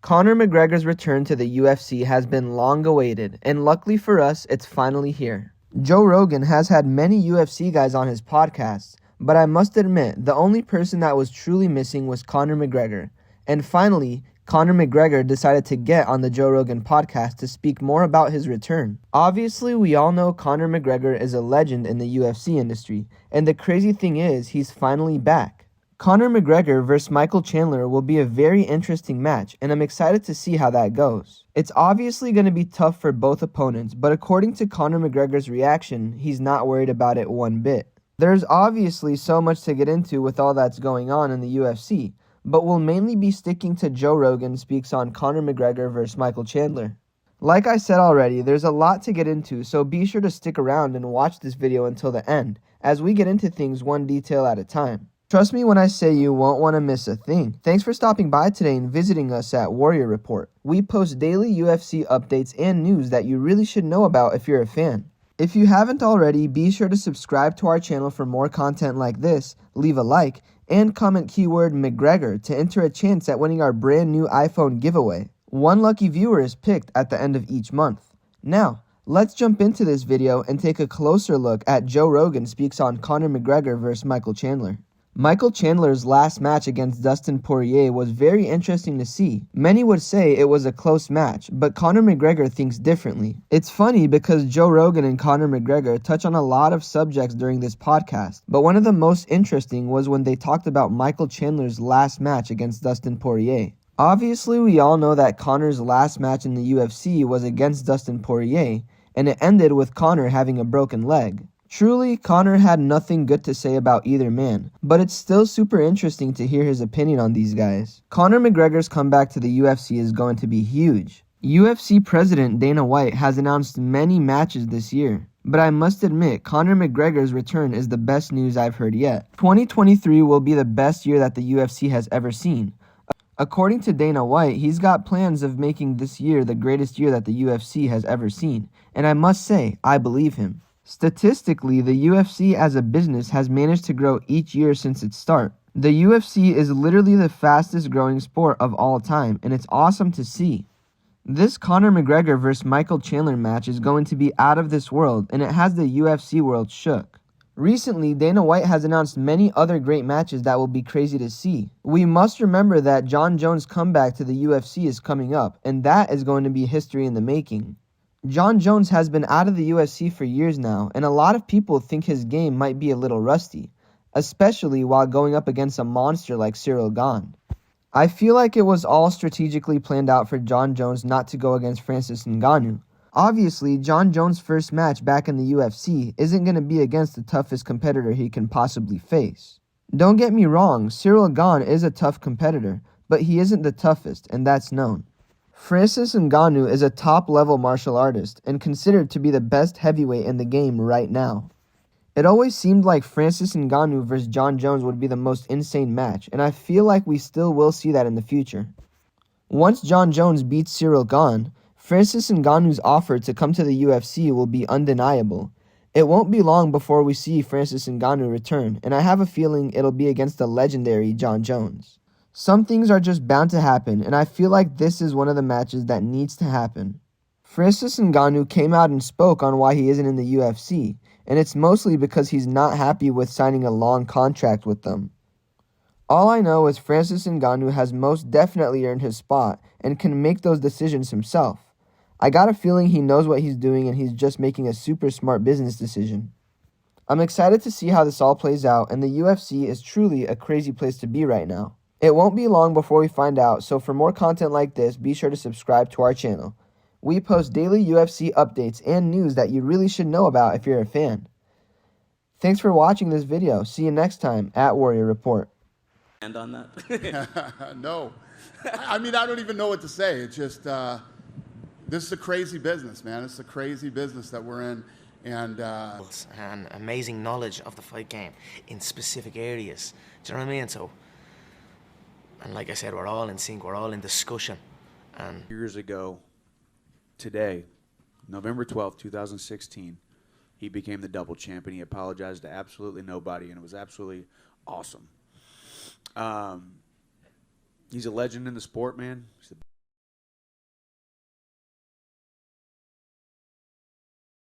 Conor McGregor's return to the UFC has been long awaited, and luckily for us, it's finally here. Joe Rogan has had many UFC guys on his podcasts, but I must admit, the only person that was truly missing was Conor McGregor. And finally, Conor McGregor decided to get on the Joe Rogan podcast to speak more about his return. Obviously, we all know Conor McGregor is a legend in the UFC industry, and the crazy thing is, he's finally back. Conor McGregor vs. Michael Chandler will be a very interesting match, and I'm excited to see how that goes. It's obviously going to be tough for both opponents, but according to Conor McGregor's reaction, he's not worried about it one bit. There's obviously so much to get into with all that's going on in the UFC, but we'll mainly be sticking to Joe Rogan speaks on Conor McGregor vs. Michael Chandler. Like I said already, there's a lot to get into, so be sure to stick around and watch this video until the end, as we get into things one detail at a time. Trust me when I say you won't want to miss a thing. Thanks for stopping by today and visiting us at Warrior Report. We post daily UFC updates and news that you really should know about if you're a fan. If you haven't already, be sure to subscribe to our channel for more content like this, leave a like, and comment keyword McGregor to enter a chance at winning our brand new iPhone giveaway. One lucky viewer is picked at the end of each month. Now, let's jump into this video and take a closer look at Joe Rogan speaks on Conor McGregor vs. Michael Chandler. Michael Chandler's last match against Dustin Poirier was very interesting to see. Many would say it was a close match, but Conor McGregor thinks differently. It's funny because Joe Rogan and Conor McGregor touch on a lot of subjects during this podcast, but one of the most interesting was when they talked about Michael Chandler's last match against Dustin Poirier. Obviously, we all know that Conor's last match in the UFC was against Dustin Poirier, and it ended with Conor having a broken leg. Truly, Conor had nothing good to say about either man, but it's still super interesting to hear his opinion on these guys. Conor McGregor's comeback to the UFC is going to be huge. UFC President Dana White has announced many matches this year, but I must admit Conor McGregor's return is the best news I've heard yet. 2023 will be the best year that the UFC has ever seen. According to Dana White, he's got plans of making this year the greatest year that the UFC has ever seen, and I must say, I believe him. Statistically, the UFC as a business has managed to grow each year since its start. The UFC is literally the fastest growing sport of all time, and it's awesome to see. This Conor McGregor vs. Michael Chandler match is going to be out of this world, and it has the UFC world shook. Recently, Dana White has announced many other great matches that will be crazy to see. We must remember that Jon Jones' comeback to the UFC is coming up, and that is going to be history in the making. Jon Jones has been out of the UFC for years now, and a lot of people think his game might be a little rusty, especially while going up against a monster like Ciryl Gane. I feel like it was all strategically planned out for Jon Jones not to go against Francis Ngannou. Obviously, Jon Jones' first match back in the UFC isn't going to be against the toughest competitor he can possibly face. Don't get me wrong, Ciryl Gane is a tough competitor, but he isn't the toughest, and that's known. Francis Ngannou is a top-level martial artist and considered to be the best heavyweight in the game right now. It always seemed like Francis Ngannou vs. Jon Jones would be the most insane match, and I feel like we still will see that in the future. Once Jon Jones beats Ciryl Gane, Francis Ngannou's offer to come to the UFC will be undeniable. It won't be long before we see Francis Ngannou return, and I have a feeling it'll be against the legendary Jon Jones. Some things are just bound to happen, and I feel like this is one of the matches that needs to happen. Francis Ngannou came out and spoke on why he isn't in the UFC, and it's mostly because he's not happy with signing a long contract with them. All I know is Francis Ngannou has most definitely earned his spot and can make those decisions himself. I got a feeling he knows what he's doing and he's just making a super smart business decision. I'm excited to see how this all plays out, and the UFC is truly a crazy place to be right now. It won't be long before we find out, so for more content like this, be sure to subscribe to our channel. We post daily UFC updates and news that you really should know about if you're a fan. Thanks for watching this video. See you next time at Warrior Report. And on that? No. I mean, I don't even know what to say. It's just, this is a crazy business, man. It's a crazy business that we're in. And amazing knowledge of the fight game in specific areas. Do you know what I mean? So, and like I said, we're all in sync. We're all in discussion. And years ago, today, November 12th, 2016, he became the double champ, and he apologized to absolutely nobody, and it was absolutely awesome. He's a legend in the sport, man. He's the